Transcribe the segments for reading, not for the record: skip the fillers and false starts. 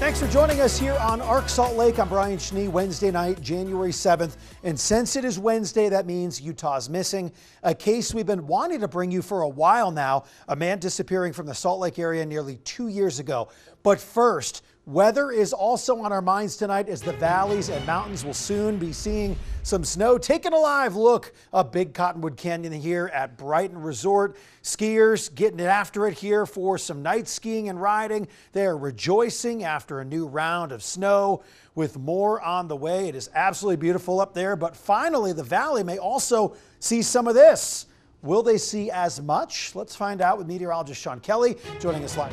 Thanks for joining us here on Arc Salt Lake. I'm Brian Schnee. Wednesday night, January 7th. And since it is Wednesday, that means Utah's missing. A case we've been wanting to bring you for a while now. A man disappearing from the Salt Lake area nearly 2 years ago. But first, weather is also on our minds tonight as the valleys and mountains will soon be seeing some snow. Taking a live look of Big Cottonwood Canyon here at Brighton Resort. Skiers getting after it here for some night skiing and riding. They're rejoicing after a new round of snow with more on the way. It is absolutely beautiful up there, but finally the valley may also see some of this. Will they see as much? Let's find out with meteorologist Sean Kelly joining us live.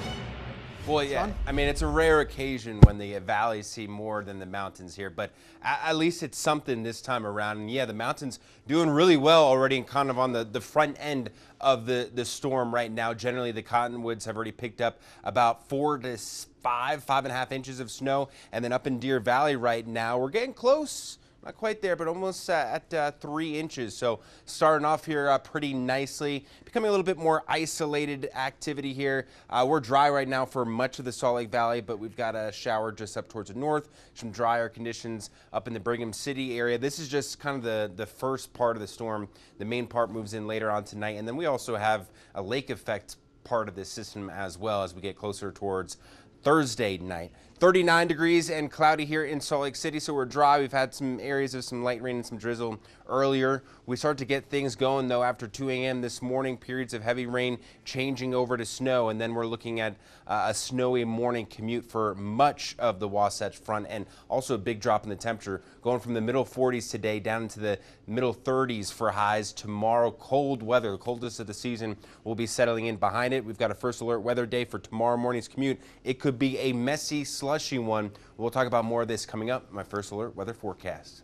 Well, yeah, I mean, it's a rare occasion when the valleys see more than the mountains here, but at least it's something this time around. And yeah, the mountains doing really well already and kind of on the front end of the storm right now. Generally, the cottonwoods have already picked up about 4 to 5.5 inches of snow. And then up in Deer Valley right now, we're getting close. Not quite there, but almost at 3 inches. So starting off here pretty nicely. Becoming a little bit more isolated activity here. We're dry right now for much of the Salt Lake Valley, but we've got a shower just up towards the north. Some drier conditions up in the Brigham City area. This is just kind of the first part of the storm. The main part moves in later on tonight. And then we also have a lake effect part of this system as well as we get closer towards Thursday night. 39 degrees and cloudy here in Salt Lake City, so we're dry. We've had some areas of some light rain and some drizzle earlier. We start to get things going though after 2 a.m. this morning, periods of heavy rain changing over to snow, and then we're looking at a snowy morning commute for much of the Wasatch Front, and also a big drop in the temperature, going from the middle 40s today down into the middle 30s for highs tomorrow. Cold weather, the coldest of the season, will be settling in behind it. We've got a first alert weather day for tomorrow morning's commute. It could be a messy, slushy one. We'll talk about more of this coming up. My first alert weather forecast.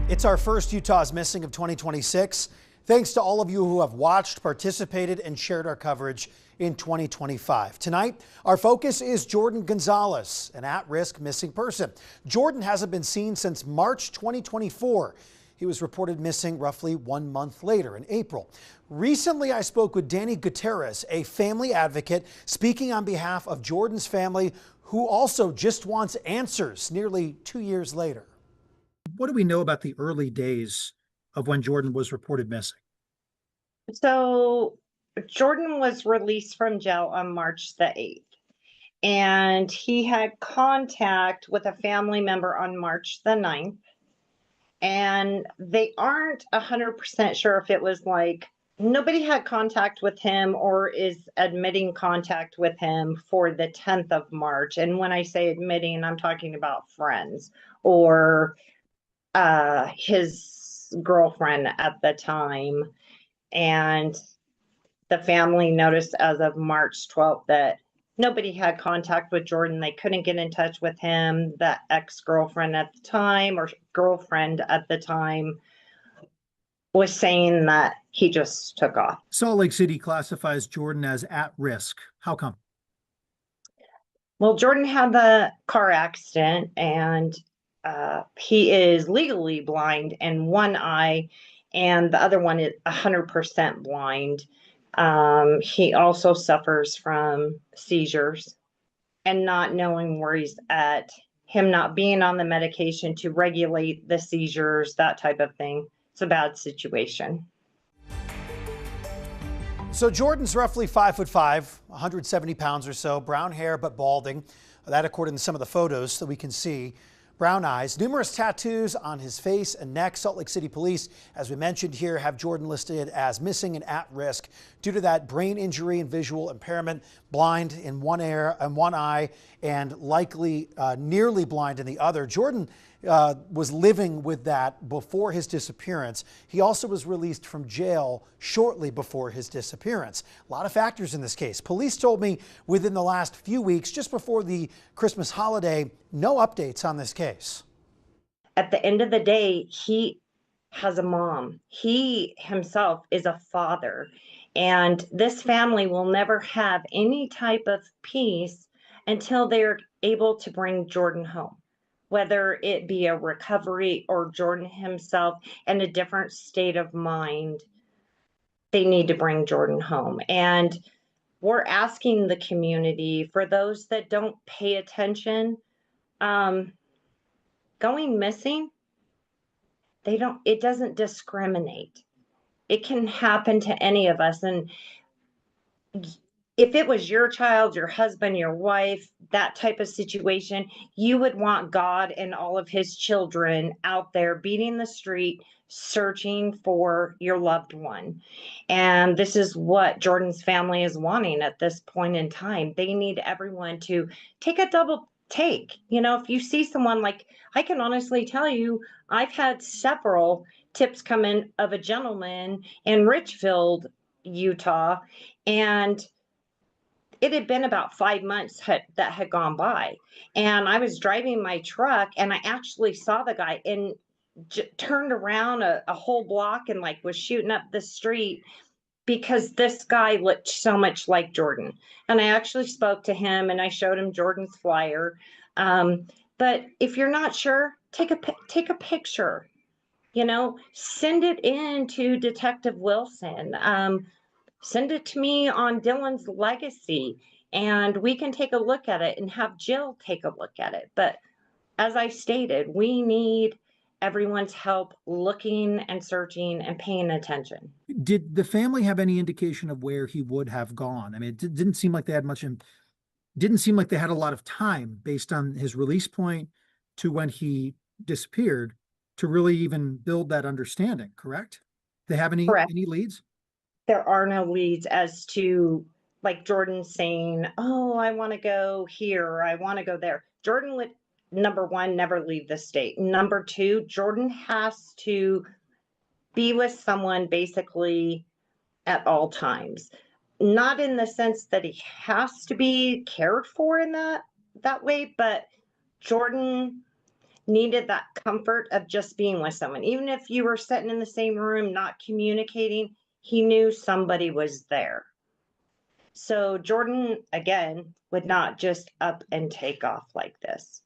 It's our first Utah's Missing of 2026. Thanks to all of you who have watched, participated, and shared our coverage in 2025. Tonight, our focus is Jordan Gonzales, an at-risk missing person. Jordan hasn't been seen since March 2024. He was reported missing roughly 1 month later in April. Recently, I spoke with Danny Gutierrez, a family advocate, speaking on behalf of Jordan's family, who also just wants answers nearly 2 years later. What do we know about the early days of when Jordan was reported missing? So Jordan was released from jail on March the 8th, and he had contact with a family member on March the 9th. And they aren't 100% sure if it was like nobody had contact with him or is admitting contact with him for the 10th of March. And when I say admitting, I'm talking about friends or his girlfriend at the time. And the family noticed as of March 12th that nobody had contact with Jordan. They couldn't get in touch with him. The ex-girlfriend at the time or girlfriend at the time was saying that he just took off. Salt Lake City classifies Jordan as at risk. How come? Well, Jordan had the car accident and he is legally blind in one eye and the other one is 100% blind. He also suffers from seizures and not knowing where he's at, him not being on the medication to regulate the seizures, that type of thing. It's a bad situation. So Jordan's roughly 5'5", 170 pounds or so, brown hair but balding. That according to some of the photos that we can see. Brown eyes, numerous tattoos on his face and neck. Salt Lake City police, as we mentioned here, have Jordan listed as missing and at risk due to that brain injury and visual impairment, blind in one eye and likely nearly blind in the other. Jordan was living with that before his disappearance. He also was released from jail shortly before his disappearance. A lot of factors in this case. Police told me within the last few weeks, just before the Christmas holiday, no updates on this case. At the end of the day, he has a mom. He himself is a father. And this family will never have any type of peace until they're able to bring Jordan home, whether it be a recovery or Jordan himself in a different state of mind. they need to bring Jordan home. And we're asking the community, for those that don't pay attention, going missing, it doesn't discriminate. It can happen to any of us. And if it was your child, your husband, your wife, that type of situation, you would want God and all of his children out there beating the street, searching for your loved one. And this is what Jordan's family is wanting at this point in time. They need everyone to take a double take. You know, if you see someone, like, I can honestly tell you, I've had several tips come in of a gentleman in Richfield, Utah, and it had been about 5 months that had gone by. And I was driving my truck and I actually saw the guy and turned around a whole block and like was shooting up the street because this guy looked so much like Jordan. And I actually spoke to him and I showed him Jordan's flyer. But if you're not sure, take a picture, you know, send it in to Detective Wilson. Send it to me on Dylan's Legacy, and we can take a look at it and have Jill take a look at it. But as I stated, we need everyone's help looking and searching and paying attention. Did the family have any indication of where he would have gone? I mean, it didn't seem like they had much, didn't seem like they had a lot of time based on his release point to when he disappeared to really even build that understanding, correct? They have any leads? There are no leads as to, like, Jordan saying, oh, I want to go here, or I want to go there. Jordan would, number one, never leave the state. Number two, Jordan has to be with someone basically at all times. Not in the sense that he has to be cared for in that way, but Jordan needed that comfort of just being with someone. Even if you were sitting in the same room, not communicating, he knew somebody was there. So Jordan, again, would not just up and take off like this.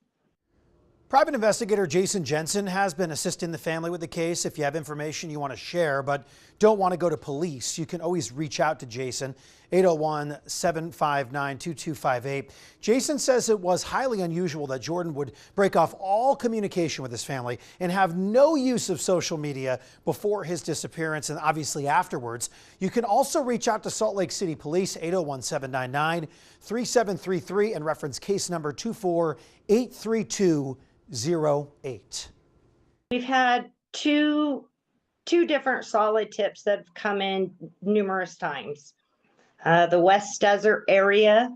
Private investigator Jason Jensen has been assisting the family with the case. If you have information you want to share but don't want to go to police, you can always reach out to Jason, 801-759-2258. Jason says it was highly unusual that Jordan would break off all communication with his family and have no use of social media before his disappearance and obviously afterwards. You can also reach out to Salt Lake City Police, 801-799-3733, and reference case number 2483208. We've had two different solid tips that have come in numerous times. The West Desert area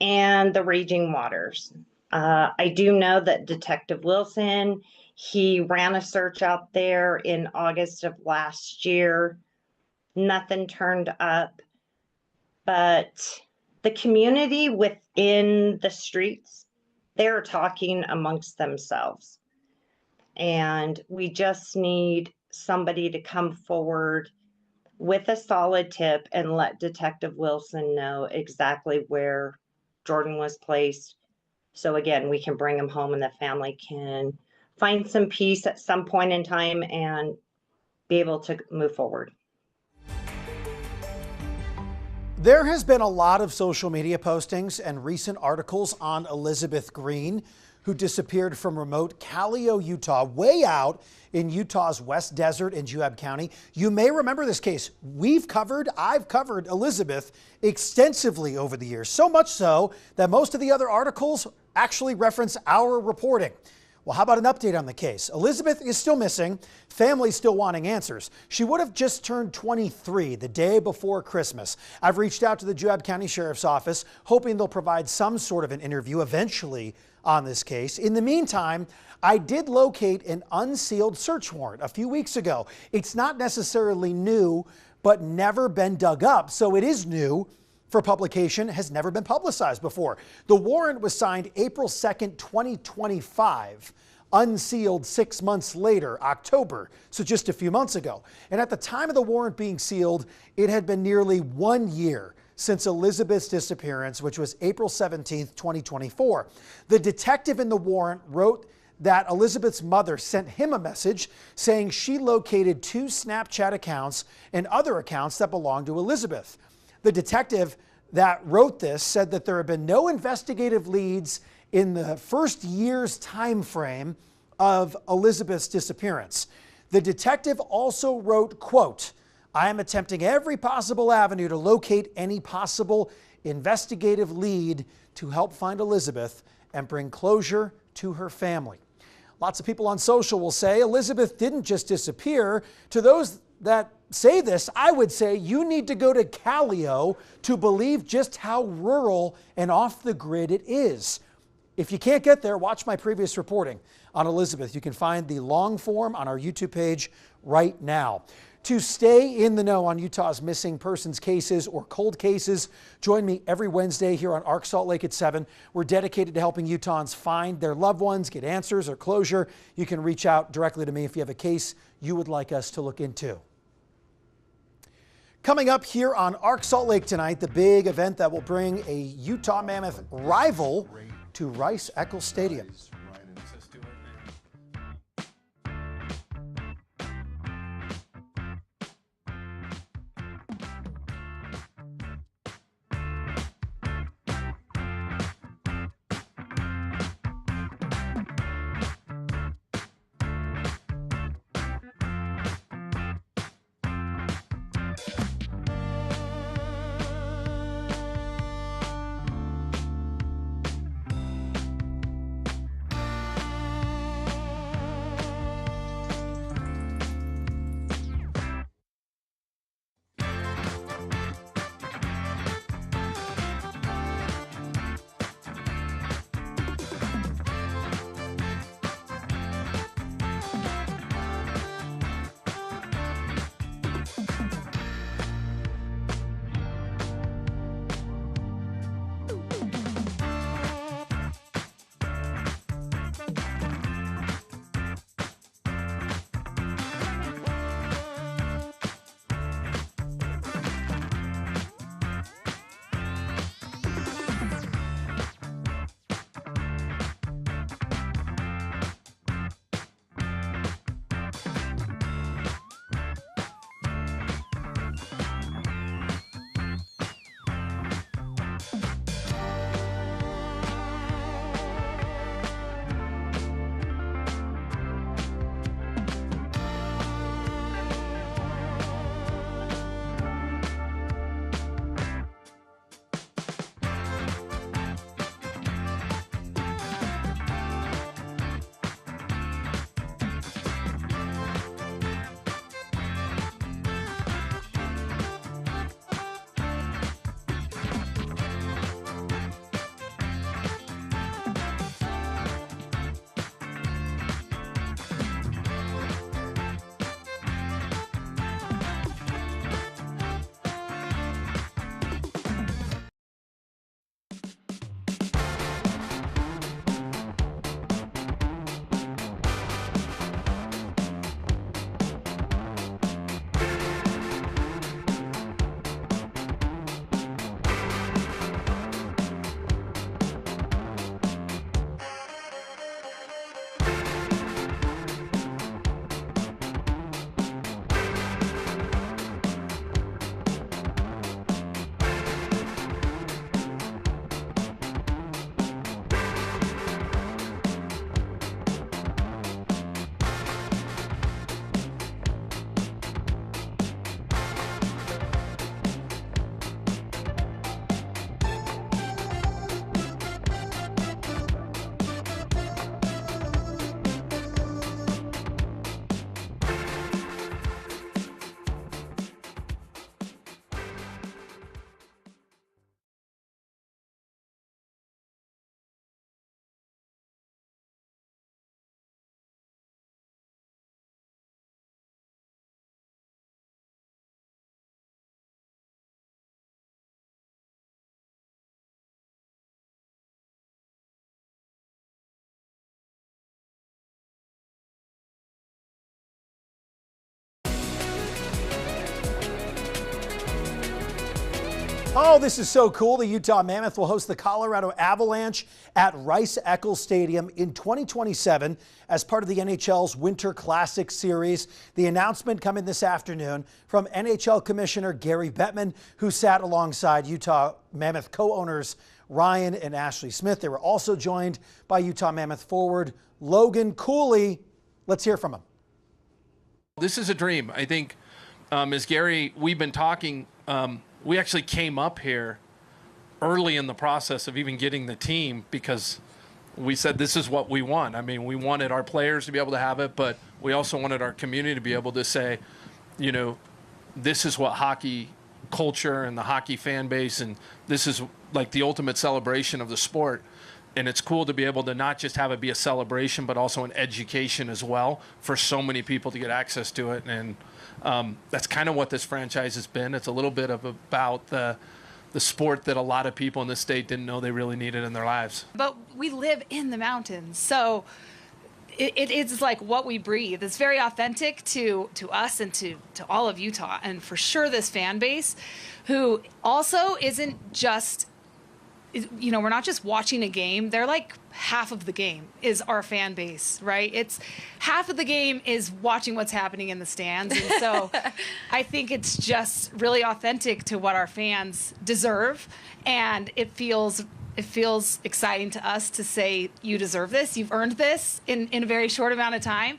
and the Raging Waters. I do know that Detective Wilson, he ran a search out there in August of last year. Nothing turned up, but the community within the streets, they're talking amongst themselves. And we just need somebody to come forward with a solid tip and let Detective Wilson know exactly where Jordan was placed. So again, we can bring him home and the family can find some peace at some point in time and be able to move forward. There has been a lot of social media postings and recent articles on Elizabeth Green, who disappeared from remote Callio, Utah, way out in Utah's West Desert in Juab County. You may remember this case. I've covered Elizabeth extensively over the years, so much so that most of the other articles actually reference our reporting. Well, how about an update on the case? Elizabeth is still missing. Family's still wanting answers. She would have just turned 23 the day before Christmas. I've reached out to the Juab County Sheriff's Office, hoping they'll provide some sort of an interview eventually on this case. In the meantime, I did locate an unsealed search warrant a few weeks ago. It's not necessarily new, but never been dug up, so it is new for publication, has never been publicized before. The warrant was signed April 2nd, 2025, unsealed 6 months later, October, so just a few months ago. And at the time of the warrant being sealed, it had been nearly 1 year since Elizabeth's disappearance, which was April 17th, 2024. The detective in the warrant wrote that Elizabeth's mother sent him a message saying she located 2 Snapchat accounts and other accounts that belonged to Elizabeth. The detective that wrote this said that there have been no investigative leads in the first year's time frame of Elizabeth's disappearance. The detective also wrote, quote, "I am attempting every possible avenue to locate any possible investigative lead to help find Elizabeth and bring closure to her family." Lots of people on social will say Elizabeth didn't just disappear. To those that say this, I would say you need to go to Callio to believe just how rural and off the grid it is. If you can't get there, watch my previous reporting on Elizabeth. You can find the long form on our YouTube page right now. To stay in the know on Utah's missing persons cases or cold cases, join me every Wednesday here on ARC Salt Lake at 7. We're dedicated to helping Utahns find their loved ones, get answers or closure. You can reach out directly to me if you have a case you would like us to look into. Coming up here on ARC Salt Lake tonight, the big event that will bring a Utah Mammoth rival to Rice-Eccles Stadium. Oh, this is so cool. The Utah Mammoth will host the Colorado Avalanche at Rice-Eccles Stadium in 2027 as part of the NHL's Winter Classic Series. The announcement coming this afternoon from NHL Commissioner Gary Bettman, who sat alongside Utah Mammoth co-owners Ryan and Ashley Smith. They were also joined by Utah Mammoth forward Logan Cooley. Let's hear from him. This is a dream. I think, as Gary, we've been talking, we actually came up here early in the process of even getting the team because we said this is what we want. I mean, we wanted our players to be able to have it, but we also wanted our community to be able to say, you know, this is what hockey culture and the hockey fan base, and this is like the ultimate celebration of the sport. And it's cool to be able to not just have it be a celebration, but also an education as well for so many people to get access to it. And that's kind of what this franchise has been. It's a little bit of about the sport that a lot of people in the state didn't know they really needed in their lives. But we live in the mountains, so it's like what we breathe. It's very authentic to us and to all of Utah, and for sure this fan base, who also isn't just, you know, we're not just watching a game. They're like half of the game is our fan base, right? It's half of the game is watching what's happening in the stands. And so I think it's just really authentic to what our fans deserve. And it feels exciting to us to say, you deserve this. You've earned this in a very short amount of time.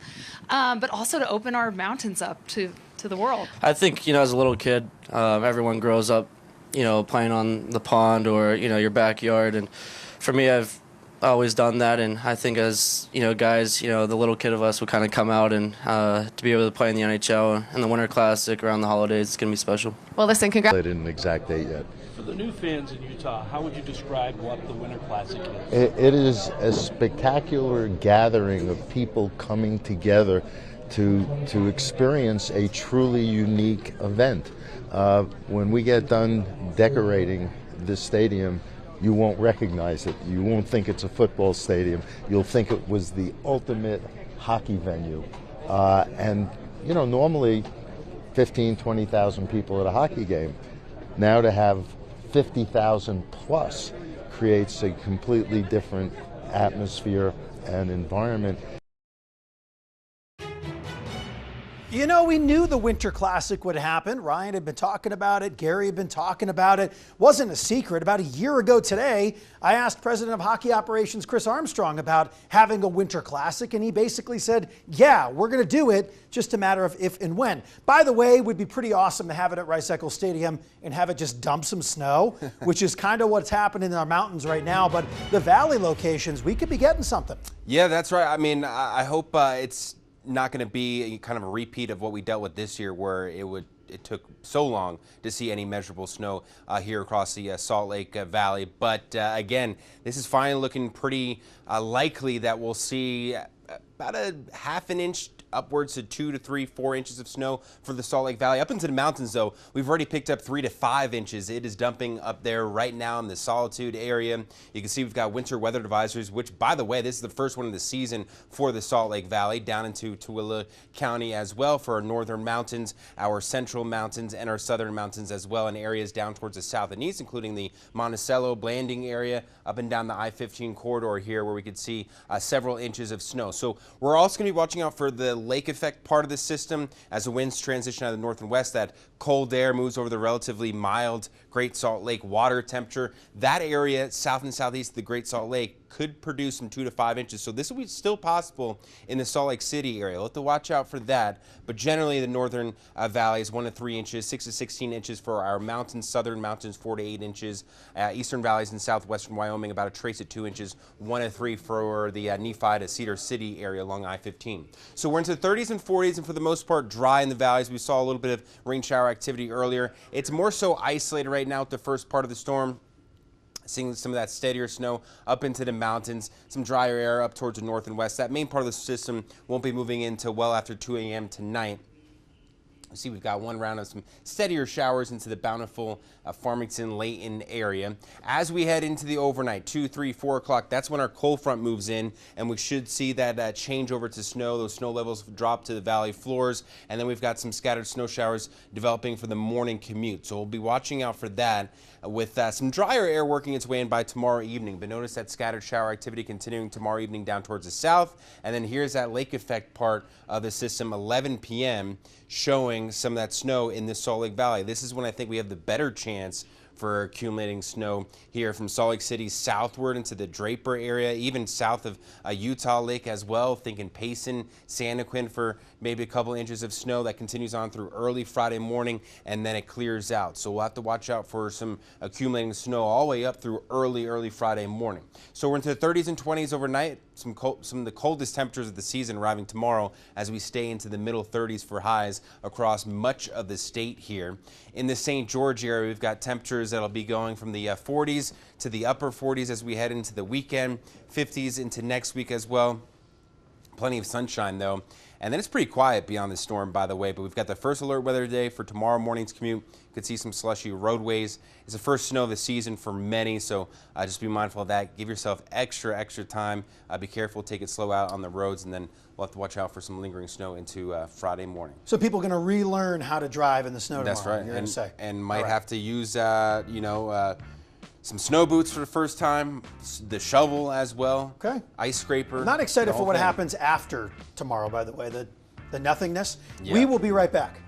But also to open our mountains up to the world. I think, you know, as a little kid, everyone grows up, you know, playing on the pond or, you know, your backyard. And for me, I've always done that. And I think as, you know, guys, you know, the little kid of us will kind of come out and to be able to play in the NHL and the Winter Classic around the holidays, it's going to be special. Well, listen, congrats. They didn't an exact date yet. For the new fans in Utah, how would you describe what the Winter Classic is? It is a spectacular gathering of people coming together to experience a truly unique event. When we get done decorating this stadium, you won't recognize it. You won't think it's a football stadium. You'll think it was the ultimate hockey venue. And, you know, normally 15, 20,000 people at a hockey game. Now to have 50,000 plus creates a completely different atmosphere and environment. You know, we knew the Winter Classic would happen. Ryan had been talking about it. Gary had been talking about it. Wasn't a secret. About a year ago today, I asked President of Hockey Operations Chris Armstrong about having a Winter Classic, and he basically said, yeah, we're going to do it, just a matter of if and when. By the way, it would be pretty awesome to have it at Rice-Eccles Stadium and have it just dump some snow, which is kind of what's happening in our mountains right now. But the valley locations, we could be getting something. Yeah, that's right. I mean, I hope it's not going to be kind of a repeat of what we dealt with this year, where it took so long to see any measurable snow here across the Salt Lake Valley. But again, this is finally looking pretty likely that we'll see about a half an inch upwards to 2 to 3, 4 inches of snow for the Salt Lake Valley. Up into the mountains, though, we've already picked up 3 to 5 inches. It is dumping up there right now in the Solitude area. You can see we've got winter weather advisories, which, by the way, this is the first one of the season for the Salt Lake Valley, down into Tooele County as well for our northern mountains, our central mountains, and our southern mountains as well, in areas down towards the south and east, including the Monticello, Blanding area, up and down the I-15 corridor here, where we could see several inches of snow. So we're also going to be watching out for the lake effect part of the system as the winds transition out of the north and west. That cold air moves over the relatively mild Great Salt Lake water temperature. That area south and southeast of the Great Salt Lake could produce some 2 to 5 inches. So this will be still possible in the Salt Lake City area. We'll have to watch out for that. But generally the northern valley is 1 to 3 inches, 6 to 16 inches for our mountains, southern mountains 4 to 8 inches, eastern valleys in southwestern Wyoming about a trace at 2 inches, 1 to 3 for the Nephi to Cedar City area along I-15. So we're into the 30s and 40s, and for the most part dry in the valleys. We saw a little bit of rain shower activity earlier. It's more so isolated right now with the first part of the storm. Seeing some of that steadier snow up into the mountains, some drier air up towards the north and west. That main part of the system won't be moving in until well after 2 a.m. tonight. See, we've got one round of some steadier showers into the Bountiful, Farmington, Layton area. As we head into the overnight, 2, 3, 4 o'clock, that's when our cold front moves in, and we should see that change over to snow. Those snow levels drop to the valley floors, and then we've got some scattered snow showers developing for the morning commute. So we'll be watching out for that with some drier air working its way in by tomorrow evening. But notice that scattered shower activity continuing tomorrow evening down towards the south. And then here's that lake effect part of the system, 11 p.m., showing some of that snow in the Salt Lake Valley. This is when I think we have the better chance for accumulating snow here from Salt Lake City southward into the Draper area, even south of Utah Lake as well. Thinking Payson, Santaquin for maybe a couple inches of snow that continues on through early Friday morning, and then it clears out. So we'll have to watch out for some accumulating snow all the way up through early Friday morning. So we're into the 30s and 20s overnight. Some of the coldest temperatures of the season arriving tomorrow as we stay into the middle 30s for highs across much of the state here. In the St. George area, we've got temperatures that'll be going from the 40s to the upper 40s as we head into the weekend, 50s into next week as well. Plenty of sunshine though. And then it's pretty quiet beyond the storm, by the way, but we've got the first alert weather day for tomorrow morning's commute. You could see some slushy roadways. It's the first snow of the season for many, so just be mindful of that. Give yourself extra time. Be careful, take it slow out on the roads, and then we'll have to watch out for some lingering snow into Friday morning. So people are going to relearn how to drive in the snow That's tomorrow, right, you're going to say. and might have to use, some snow boots for the first time, the shovel as well. Okay. Ice scraper. I'm not excited the for whole what thing. happens after tomorrow, by the way, the nothingness. Yeah. We will be right back.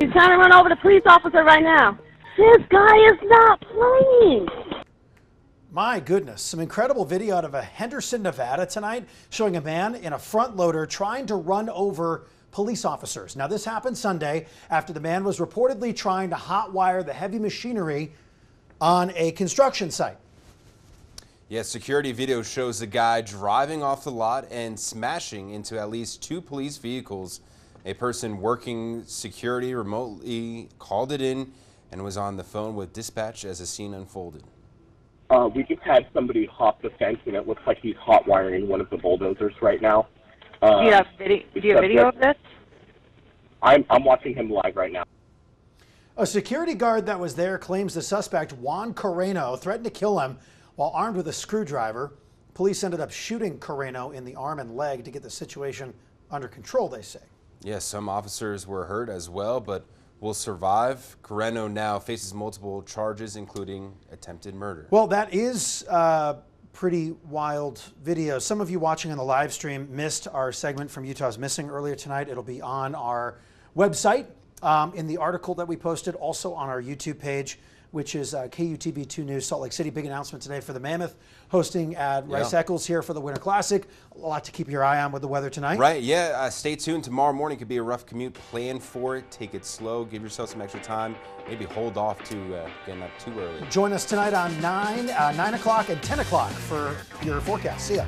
He's trying to run over the police officer right now. This guy is not playing. My goodness, some incredible video out of Henderson, Nevada tonight showing a man in a front loader trying to run over police officers. Now, this happened Sunday after the man was reportedly trying to hotwire the heavy machinery on a construction site. Yeah, security video shows the guy driving off the lot and smashing into at least 2 police vehicles. A person working security remotely called it in and was on the phone with dispatch as the scene unfolded. We just had somebody hop the fence, and it looks like he's hot wiring one of the bulldozers right now. Do you have video of this? I'm watching him live right now. A security guard that was there claims the suspect, Juan Carreno, threatened to kill him while armed with a screwdriver. Police ended up shooting Carreno in the arm and leg to get the situation under control, they say. Yes, some officers were hurt as well, but will survive. Carreno now faces multiple charges, including attempted murder. Well, that is pretty wild video. Some of you watching on the live stream missed our segment from Utah's Missing earlier tonight. It'll be on our website in the article that we posted, also on our YouTube page, which is KUTV 2 News, Salt Lake City. Big announcement today for the Mammoth hosting at Rice Eccles here for the Winter Classic. A lot to keep your eye on with the weather tonight. Right, yeah, stay tuned. Tomorrow morning could be a rough commute. Plan for it, take it slow, give yourself some extra time. Maybe hold off to getting up too early. Join us tonight on 9 o'clock and 10 o'clock for your forecast. See ya.